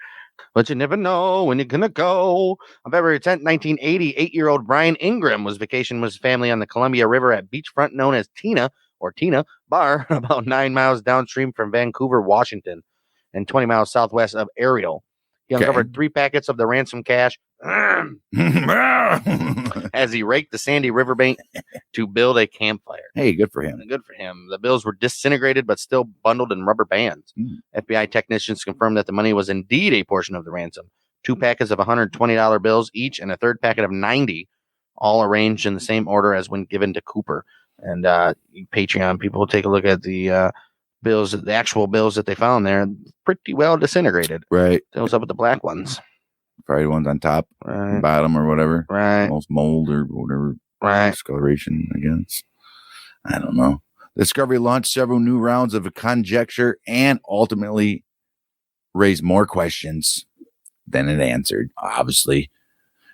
But you never know when you're gonna go. On February 10th, 1980, 8-year-old Brian Ingram was vacationing with his family on the Columbia River at beachfront known as Tina Bar, about 9 miles downstream from Vancouver, Washington, and 20 miles southwest of Ariel. He uncovered 3 packets of the ransom cash as he raked the sandy riverbank to build a campfire. Hey, good for him. Good for him. The bills were disintegrated but still bundled in rubber bands. FBI technicians confirmed that the money was indeed a portion of the ransom. 2 packets of $120 bills each and a third packet of 90, all arranged in the same order as when given to Cooper. And Patreon people take a look at the bills, the actual bills that they found there, pretty well disintegrated. Right. What's up with the black ones? Probably ones on top, Right. bottom, or whatever. Right. Almost mold or whatever. Right. Discoloration, I guess. I don't know. The discovery launched several new rounds of conjecture and ultimately raised more questions than it answered, obviously.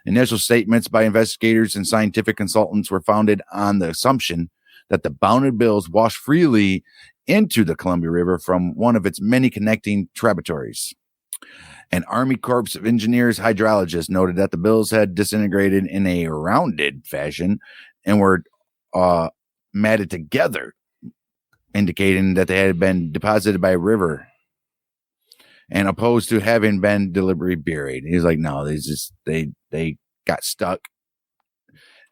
Initial statements by investigators and scientific consultants were founded on the assumption that the bounded bills washed freely into the Columbia River from one of its many connecting tributaries. An Army Corps of Engineers hydrologist noted that the bills had disintegrated in a rounded fashion and were matted together, indicating that they had been deposited by a river and opposed to having been deliberately buried. He's like, no, they got stuck.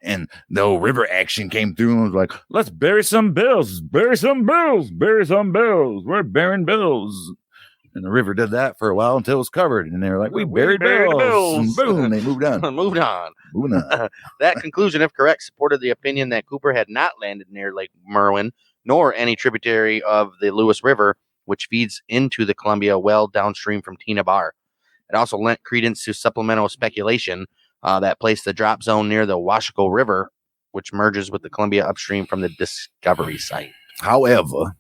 And the old river action came through and was like, let's bury some bills, bury some bills, bury some bills. We're burying bills. And the river did that for a while until it was covered. And they were like, we buried bills. And boom, they moved on. Moved on. That conclusion, if correct, supported the opinion that Cooper had not landed near Lake Merwin, nor any tributary of the Lewis River, which feeds into the Columbia well downstream from Tina Bar. It also lent credence to supplemental speculation that placed the drop zone near the Washoe River, which merges with the Columbia upstream from the discovery site. However,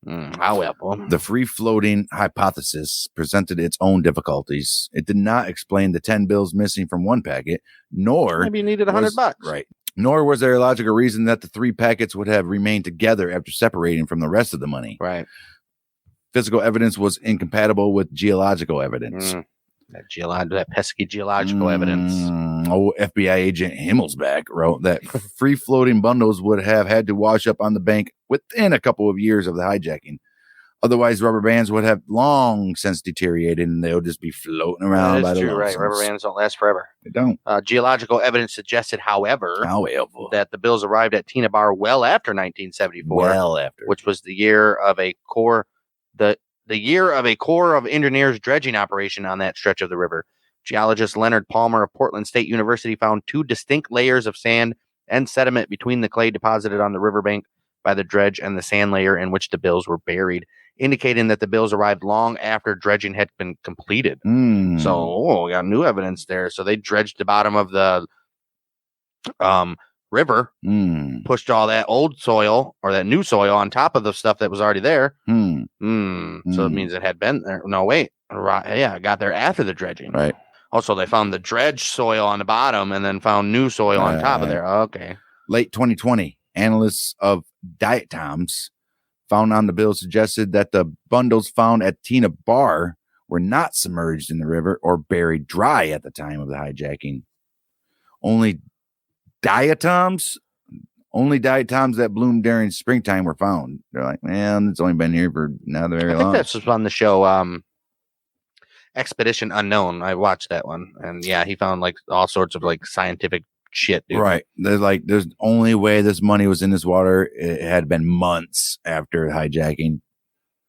the free-floating hypothesis presented its own difficulties. It did not explain the 10 bills missing from one packet, nor maybe you needed $100. Right. Nor was there a logical reason that the 3 packets would have remained together after separating from the rest of the money. Right. Physical evidence was incompatible with geological evidence. That pesky geological evidence. FBI agent Himmelsbach wrote that free-floating bundles would have had to wash up on the bank within a couple of years of the hijacking. Otherwise, rubber bands would have long since deteriorated, and they'll just be floating around. That's true, right? Rubber bands don't last forever. They don't. Geological evidence suggested, however, that the bills arrived at Tina Bar well after 1974. Which was the year of a Corps of Engineers dredging operation on that stretch of the river. Geologist Leonard Palmer of Portland State University found 2 distinct layers of sand and sediment between the clay deposited on the riverbank by the dredge and the sand layer in which the bills were buried, indicating that the bills arrived long after dredging had been completed. So, we got new evidence there. So they dredged the bottom of the river, pushed all that old soil or that new soil on top of the stuff that was already there. So it means it had been there. No, wait. Right. Yeah, it got there after the dredging. Right. Also, they found the dredge soil on the bottom and then found new soil on top of there. Okay. Late 2020, analysts of diatoms found on the bill suggested that the bundles found at Tina Bar were not submerged in the river or buried dry at the time of the hijacking. Only diatoms that bloom during springtime were found. They're like, man, it's only been here for not very long. I think that's just on the show Expedition Unknown. I watched that one, and yeah, he found like all sorts of like scientific shit, dude. Right. There's only way this money was in this water. It had been months after hijacking.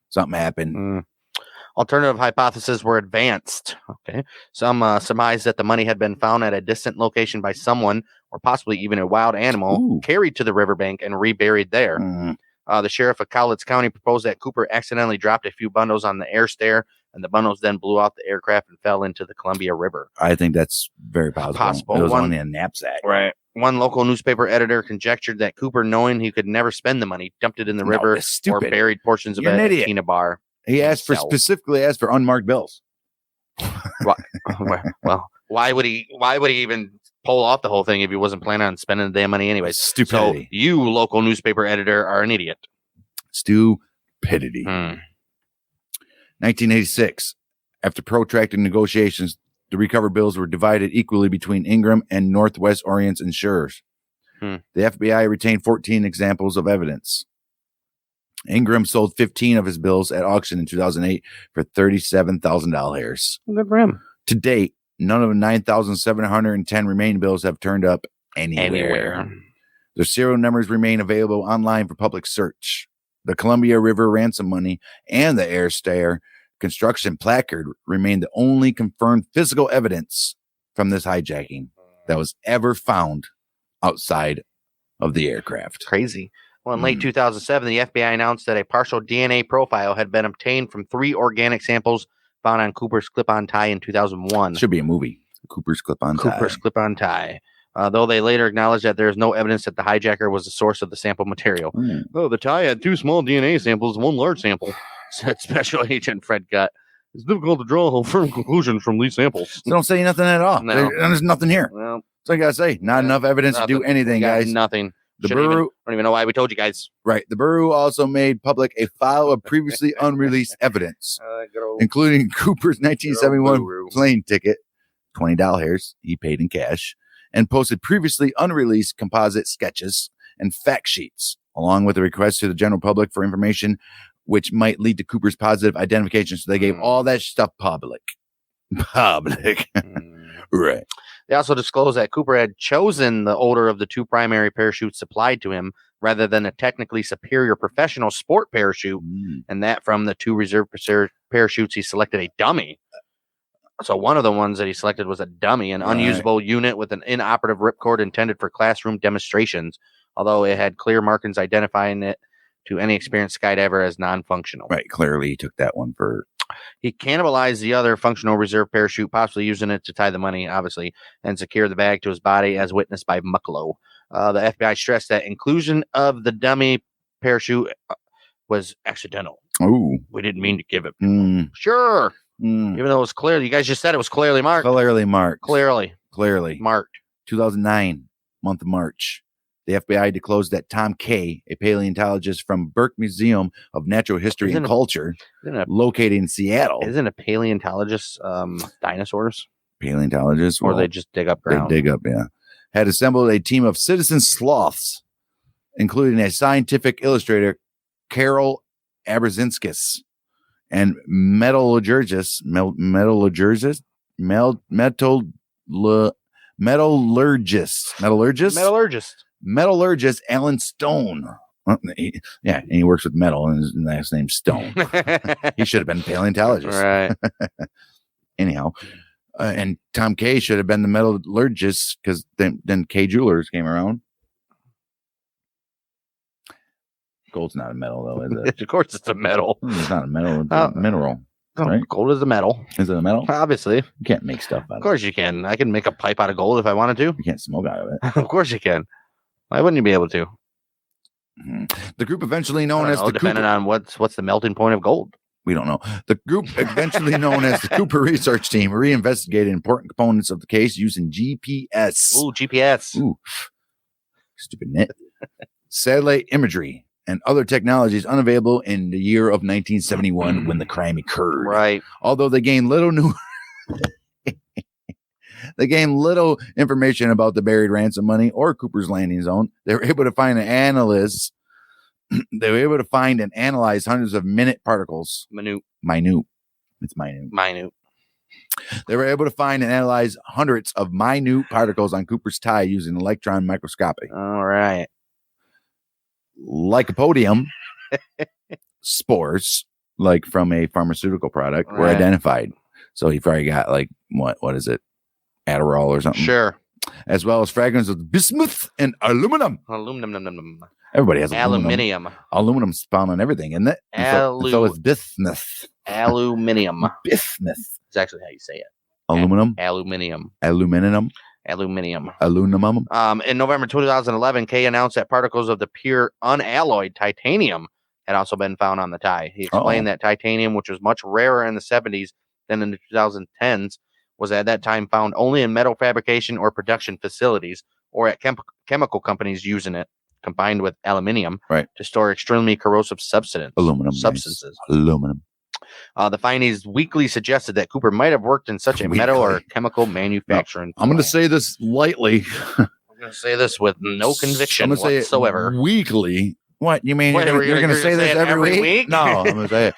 Something happened. Alternative hypotheses were advanced. Okay. Some surmised that the money had been found at a distant location by someone or possibly even a wild animal carried to the riverbank and reburied there. The sheriff of Cowlitz County proposed that Cooper accidentally dropped a few bundles on the air stair, and the bundles then blew off the aircraft and fell into the Columbia River. I think that's very possible. It was only a knapsack. Right. One local newspaper editor conjectured that Cooper, knowing he could never spend the money, dumped it in the river or buried portions of it at Tina Bar. He specifically asked for unmarked bills. Well, why would he even pull off the whole thing if he wasn't planning on spending the damn money anyways? Stupidity. So you, local newspaper editor, are an idiot. Stupidity. 1986. After protracted negotiations, the recovered bills were divided equally between Ingram and Northwest Orient's insurers. The FBI retained 14 examples of evidence. Ingram sold 15 of his bills at auction in 2008 for $37,000. Good for him. To date, none of the 9,710 remaining bills have turned up anywhere. Their serial numbers remain available online for public search. The Columbia River ransom money and the Air Stair construction placard remain the only confirmed physical evidence from this hijacking that was ever found outside of the aircraft. Crazy. Well, in late 2007, the FBI announced that a partial DNA profile had been obtained from 3 organic samples found on Cooper's clip-on tie in 2001. Should be a movie. Cooper's clip-on tie. Cooper's clip-on tie. Though they later acknowledged that there is no evidence that the hijacker was the source of the sample material. Oh, the tie had 2 small DNA samples, 1 large sample, said Special Agent Fred Gutt. It's difficult to draw a firm conclusion from these samples. So don't say nothing at all. No. There's nothing here. Well, so I gotta say, not enough evidence to do anything, guys. Nothing. The Shouldn't Bureau, I don't even know why we told you guys. right? The Bureau also made public a file of previously unreleased evidence, including Cooper's 1971 plane ticket, $20 he paid in cash, and posted previously unreleased composite sketches and fact sheets, along with a request to the general public for information which might lead to Cooper's positive identification. So they gave all that stuff public. Right. They also disclosed that Cooper had chosen the older of the 2 primary parachutes supplied to him rather than a technically superior professional sport parachute, and that from the 2 reserve parachutes, he selected a dummy. So one of the ones that he selected was a dummy, an unusable unit with an inoperative ripcord intended for classroom demonstrations, although it had clear markings identifying it to any experienced skydiver as non-functional. Right. Clearly, he took that one for... He cannibalized the other functional reserve parachute, possibly using it to tie the money, obviously, and secure the bag to his body, as witnessed by Mucklow. The FBI stressed that inclusion of the dummy parachute was accidental. Oh, we didn't mean to give it. Sure. Even though it was clear, you guys just said it was clearly marked. Clearly marked. Clearly marked. 2009, month of March. The FBI disclosed that Tom Kay, a paleontologist from Burke Museum of Natural History and Culture, located in Seattle. Isn't a paleontologist dinosaurs? Paleontologists? Or they just dig up ground? They dig up, yeah. Had assembled a team of citizen sloths, including a scientific illustrator, Carol Abrazinskis, and metallurgist Alan Stone. And he works with metal, and his last name's Stone. He should have been a paleontologist. Right. Anyhow, and Tom Kay should have been the metallurgist, because then Kay Jewelers came around. Gold's not a metal, though, is it? Of course it's a metal. It's not a metal. It's a mineral. Right? Gold is a metal. Is it a metal? Obviously. You can't make stuff out of it. Of course you can. I can make a pipe out of gold if I wanted to. You can't smoke out of it. Of course you can. Why wouldn't you be able to? The group eventually known as the depending on what's the melting point of gold. We don't know. The group eventually known as the Cooper Research Team reinvestigated important components of the case using GPS. Ooh, GPS. Ooh. Stupid net. Satellite imagery and other technologies unavailable in the year of 1971 when the crime occurred. Right. Although they gained little information about the buried ransom money or Cooper's landing zone, they were able to find and analyze hundreds of minute particles. Minute. It's minute. Minute. They were able to find and analyze hundreds of minute particles on Cooper's tie using electron microscopy. All right. Lycopodium spores, like from a pharmaceutical product, were identified. So he probably got like what is it? Adderall or something. Sure. As well as fragments of bismuth and aluminum. Everybody has aluminium. Aluminum's found on everything, isn't it? So is bismuth. Aluminium. Bismuth. It's actually how you say it. Aluminum. Aluminium. Aluminum. In November 2011, Kay announced that particles of the pure unalloyed titanium had also been found on the tie. He explained that titanium, which was much rarer in the 70s than in the 2010s, was at that time found only in metal fabrication or production facilities or at chemical companies using it, combined with aluminium, to store extremely corrosive substances. Aluminum. The findings weakly suggested that Cooper might have worked in such a metal or chemical manufacturing. I'm going to say this lightly. I'm going to say this with no conviction I'm gonna whatsoever. say it weekly. What you mean? Wait, You're going to say this every week? No, I'm going to say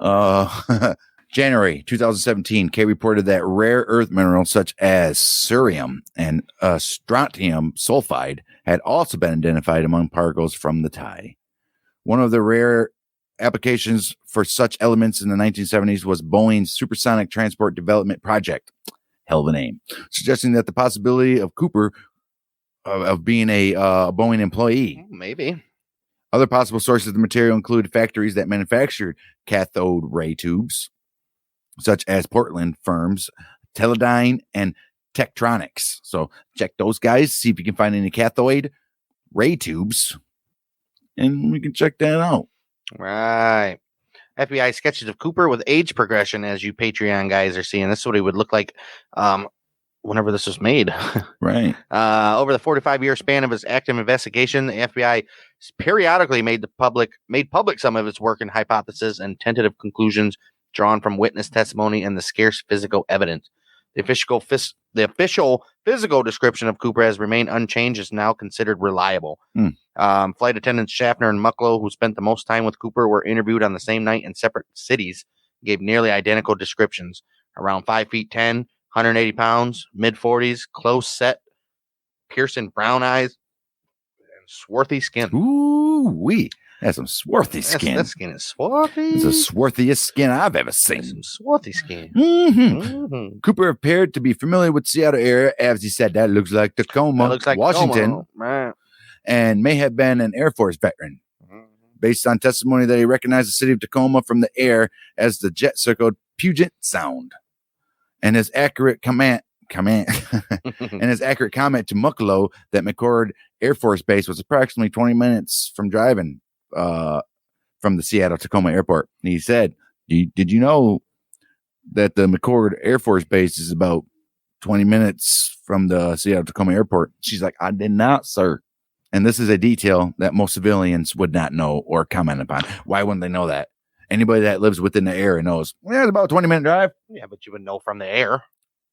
it. January 2017, K reported that rare earth minerals such as cerium and strontium sulfide had also been identified among particles from the tie. One of the rare applications for such elements in the 1970s was Boeing's Supersonic Transport Development Project. Hell of a name. Suggesting that the possibility of Cooper of being a Boeing employee. Maybe. Other possible sources of the material include factories that manufactured cathode ray tubes, such as Portland firms Teledyne and Tektronix. So check those guys, see if you can find any cathode ray tubes, and we can check that out. Right. FBI sketches of Cooper with age progression, as you Patreon guys are seeing. This is what he would look like whenever this was made. Right. Over the 45-year span of his active investigation, the FBI periodically made public some of its work and hypotheses and tentative conclusions drawn from witness testimony and the scarce physical evidence. The official physical description of Cooper has remained unchanged, is now considered reliable. Flight attendants Schaffner and Mucklow, who spent the most time with Cooper, were interviewed on the same night in separate cities, gave nearly identical descriptions. Around 5 feet 10, 180 pounds, mid-40s, close set, piercing brown eyes, and swarthy skin. Ooh-wee. That's some swarthy skin. That skin is swarthy. It's the swarthiest skin I've ever seen. Some swarthy skin. Cooper appeared to be familiar with Seattle area, as he said, that looks like Tacoma, Washington, right. And may have been an Air Force veteran. Based on testimony that he recognized the city of Tacoma from the air as the jet circled Puget Sound. And his accurate comment and his accurate comment to Mucklow that McCord Air Force Base was approximately 20 minutes from driving from the Seattle Tacoma airport. And he said, did you know that the McCord Air Force Base is about 20 minutes from the Seattle Tacoma airport? She's like, I did not, sir. And this is a detail that most civilians would not know or comment upon. Why wouldn't they know that? Anybody that lives within the area knows, yeah, it's about a 20-minute drive. Yeah, but you would know from the air.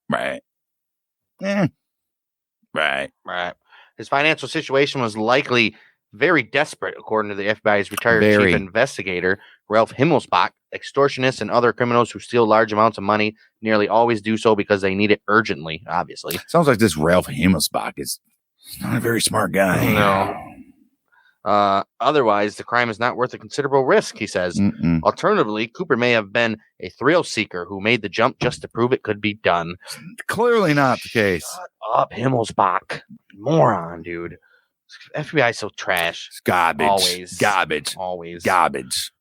Right. Right. His financial situation was likely very desperate, according to the FBI's retired chief investigator, Ralph Himmelsbach. Extortionists and other criminals who steal large amounts of money nearly always do so because they need it urgently, obviously. Sounds like this Ralph Himmelsbach is not a very smart guy. No. Otherwise, the crime is not worth a considerable risk, he says. Alternatively, Cooper may have been a thrill seeker who made the jump just to prove it could be done. Clearly not the case. Shut up, Himmelsbach. Moron, dude. FBI is so trash. It's garbage. Always. Garbage.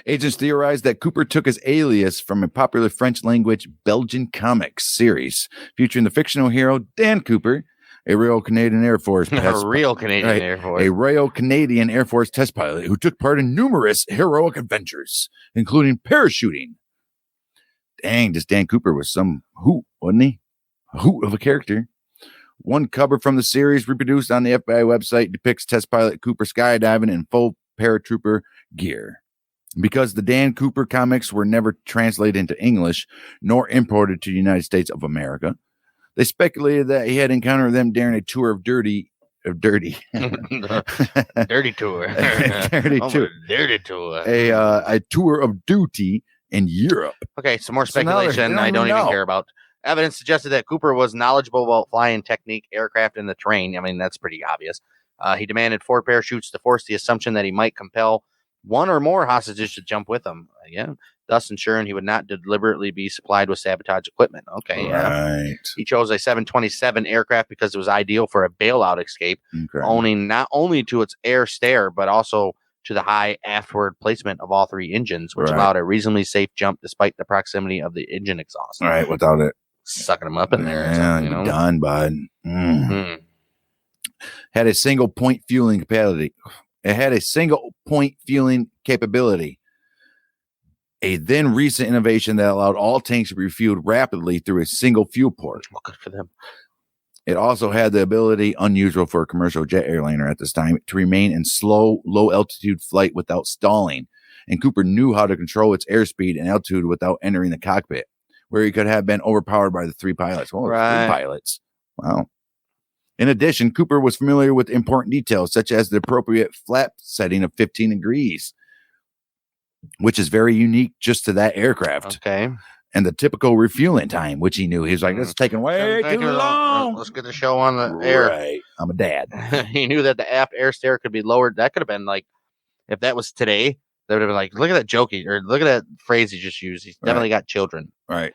Agents theorized that Cooper took his alias from a popular French language Belgian comics series featuring the fictional hero Dan Cooper, a Royal Canadian Air Force Air Force test pilot who took part in numerous heroic adventures, including parachuting. Dang, this Dan Cooper was some hoot, wasn't he? A hoot of a character. One cover from the series reproduced on the FBI website depicts test pilot Cooper skydiving in full paratrooper gear. Because the Dan Cooper comics were never translated into English nor imported to the United States of America, they speculated that he had encountered them during a tour of dirty tour. Dirty tour. A tour of duty in Europe. Okay, some more speculation I don't even care about. Evidence suggested that Cooper was knowledgeable about flying technique, aircraft, and the terrain. I mean, that's pretty obvious. He demanded 4 parachutes to force the assumption that he might compel one or more hostages to jump with him. Thus ensuring he would not deliberately be supplied with sabotage equipment. Okay, right. He chose a 727 aircraft because it was ideal for a bailout escape, owning not only to its air stair, but also to the high aftward placement of all 3 engines, which allowed a reasonably safe jump despite the proximity of the engine exhaust. All right, without it sucking them up in there. Yeah, you're done, bud. Had a single point fueling capability. It had a single point fueling capability. A then recent innovation that allowed all tanks to be refueled rapidly through a single fuel port. Well, good for them. It also had the ability, unusual for a commercial jet airliner at this time, to remain in slow, low altitude flight without stalling. and Cooper knew how to control its airspeed and altitude without entering the cockpit, where he could have been overpowered by the 3 pilots. Well, Right. 3 pilots. Wow. In addition, Cooper was familiar with important details, such as the appropriate flap setting of 15 degrees, which is very unique just to that aircraft. Okay. And the typical refueling time, which he knew. He was like, this is taking way too long. Let's get the show on the air. Right. I'm a dad. He knew that the aft air stair could be lowered. That could have been like, if that was today, they would have been like, look at that joke or look at that phrase he just used. He's definitely got children. Right.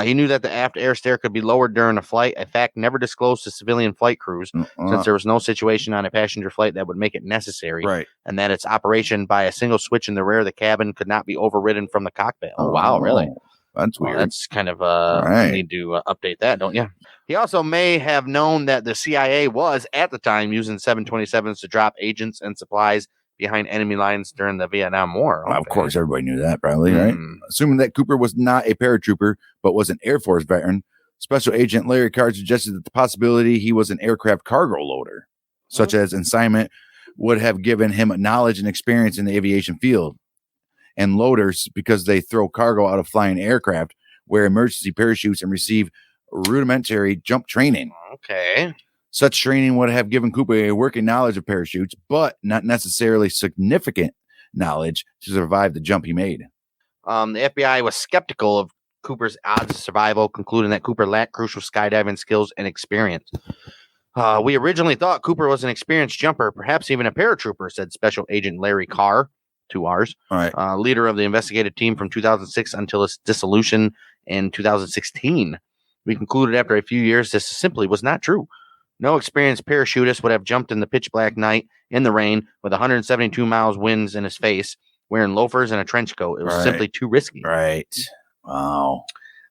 He knew that the aft air stair could be lowered during a flight, a fact never disclosed to civilian flight crews, since there was no situation on a passenger flight that would make it necessary, Right. and that its operation by a single switch in the rear of the cabin could not be overridden from the cockpit. Oh, wow, really? That's weird. That's kind of, Right. you need to update that, don't you? He also may have known that the CIA was, at the time, using 727s to drop agents and supplies behind enemy lines during the Vietnam War. Well, of course, everybody knew that, probably, right? Assuming that Cooper was not a paratrooper, but was an Air Force veteran, Special Agent Larry Carr suggested that the possibility he was an aircraft cargo loader, such as assignment, would have given him knowledge and experience in the aviation field. And loaders, because they throw cargo out of flying aircraft, wear emergency parachutes and receive rudimentary jump training. Okay. Such training would have given Cooper a working knowledge of parachutes, but not necessarily significant knowledge to survive the jump he made. The FBI was skeptical of Cooper's odds of survival, concluding that Cooper lacked crucial skydiving skills and experience. We originally thought Cooper was an experienced jumper, perhaps even a paratrooper, said Special Agent Larry Carr, 2 R's, leader of the investigative team from 2006 until its dissolution in 2016. We concluded after a few years this simply was not true. No experienced parachutist would have jumped in the pitch black night in the rain with 172 miles winds in his face, wearing loafers and a trench coat. It was simply too risky. Right. Wow.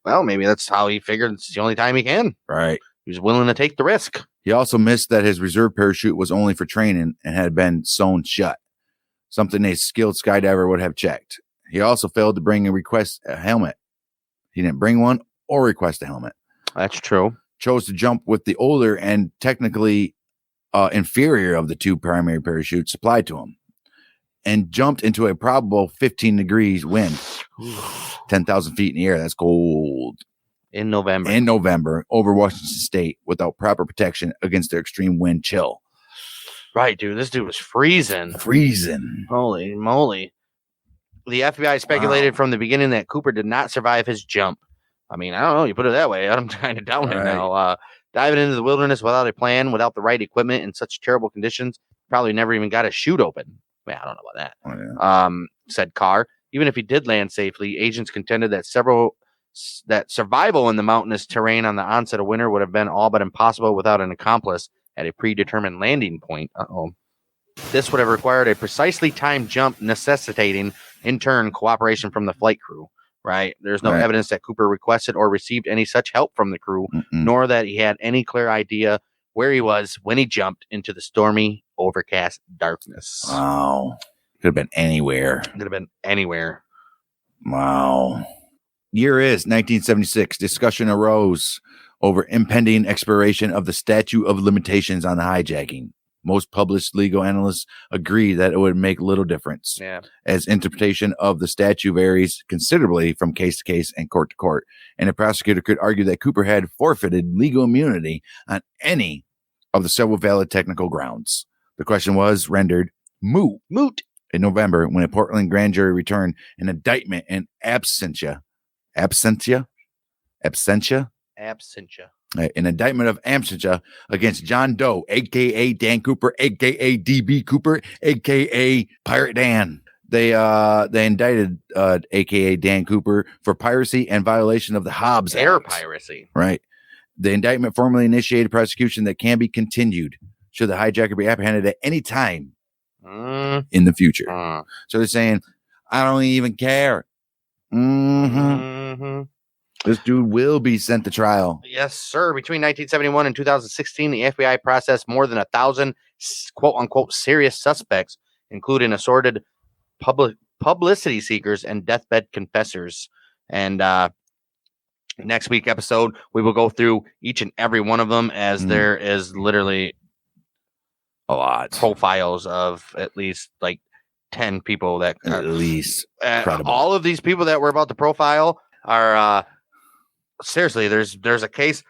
Well, maybe that's how he figured it's the only time he can. Right. He was willing to take the risk. He also missed that his reserve parachute was only for training and had been sewn shut, something a skilled skydiver would have checked. He also failed to bring a helmet. He didn't bring one or request a helmet. That's true. Chose to jump with the older and technically inferior of the 2 primary parachutes supplied to him, and jumped into a probable 15 degrees wind, 10,000 feet in the air. That's cold. In November. Over Washington State without proper protection against the extreme wind chill. Right, dude. This dude was freezing. Holy moly. The FBI speculated from the beginning that Cooper did not survive his jump. I mean, I don't know. You put it that way. I'm kind of down it now. Diving into the wilderness without a plan, without the right equipment, in such terrible conditions, probably never even got a chute open. Man, I don't know about that. Said Carr. Even if he did land safely, agents contended that survival in the mountainous terrain on the onset of winter would have been all but impossible without an accomplice at a predetermined landing point. This would have required a precisely timed jump, necessitating, in turn, cooperation from the flight crew. Right. There's no evidence that Cooper requested or received any such help from the crew, nor that he had any clear idea where he was when he jumped into the stormy, overcast darkness. Wow. Could have been anywhere. Wow. Year is 1976. Discussion arose over impending expiration of the statute of limitations on hijacking. Most published legal analysts agree that it would make little difference, as interpretation of the statute varies considerably from case to case and court to court, and a prosecutor could argue that Cooper had forfeited legal immunity on any of the several valid technical grounds. The question was rendered moot in November when a Portland grand jury returned an indictment in absentia. An indictment of absentia against John Doe, a.k.a. Dan Cooper, a.k.a. D.B. Cooper, a.k.a. Pirate Dan. They indicted a.k.a. Dan Cooper for piracy and violation of the Hobbs Air Act. piracy. Right. The indictment formally initiated prosecution that can be continued should the hijacker be apprehended at any time in the future. So they're saying, I don't even care. This dude will be sent to trial. Yes, sir. Between 1971 and 2016, the FBI processed more than 1,000 quote-unquote serious suspects, including assorted publicity seekers and deathbed confessors. And next week episode, we will go through each and every one of them, as there is literally a lot profiles of at least like 10 people that At least. Incredible. all of these people that we're about to profile are seriously, there's a case,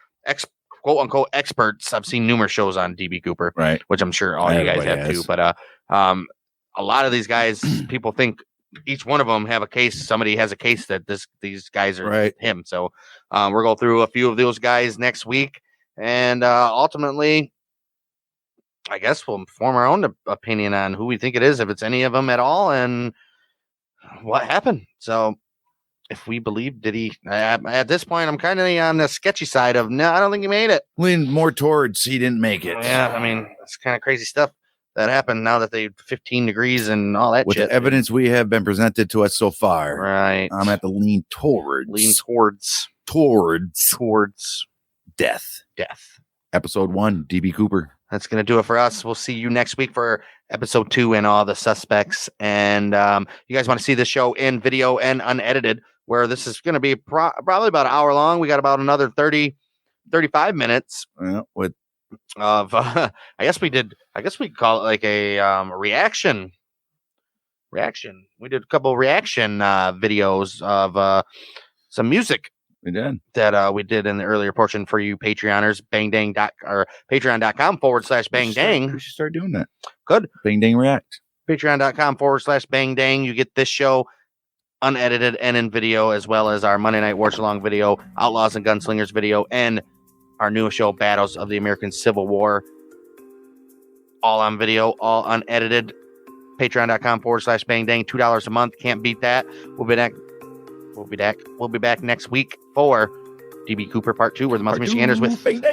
quote unquote experts. I've seen numerous shows on DB Cooper, Right. which I'm sure all you guys have too. But a lot of these guys, people think each one of them have a case. Somebody has a case that these guys are him. So we're going through a few of those guys next week, and ultimately, I guess we'll form our own opinion on who we think it is, if it's any of them at all, and what happened. So if we believe, did he, at this point, I'm kind of on the sketchy side of, no, I don't think he made it. Lean more towards he didn't make it. Yeah, I mean, it's kind of crazy stuff that happened now that they 15 degrees and all that With shit. the evidence we have been presented to us so far. Right. I'm at the lean towards death. Episode 1, DB Cooper. That's going to do it for us. We'll see you next week for episode 2 and all the suspects. And you guys want to see the show in video and unedited, where this is going to be probably about an hour long. We got about another 35 minutes of I guess we call it like a reaction. We did a couple reaction videos of some music. We did. That we did in the earlier portion for you Patreoners. Patreon.com/bangdang. We should start doing that. Good. Bang Dang React. Patreon.com/bangdang. You get this show unedited and in video, as well as our Monday Night Watch Along video, Outlaws and Gunslingers video, and our newest show, Battles of the American Civil War. All on video, all unedited. Patreon.com/bangdang. $2 a month. Can't beat that. We'll be back next week for DB Cooper Part 2, where the Mountain Michiganders with Bang Dang.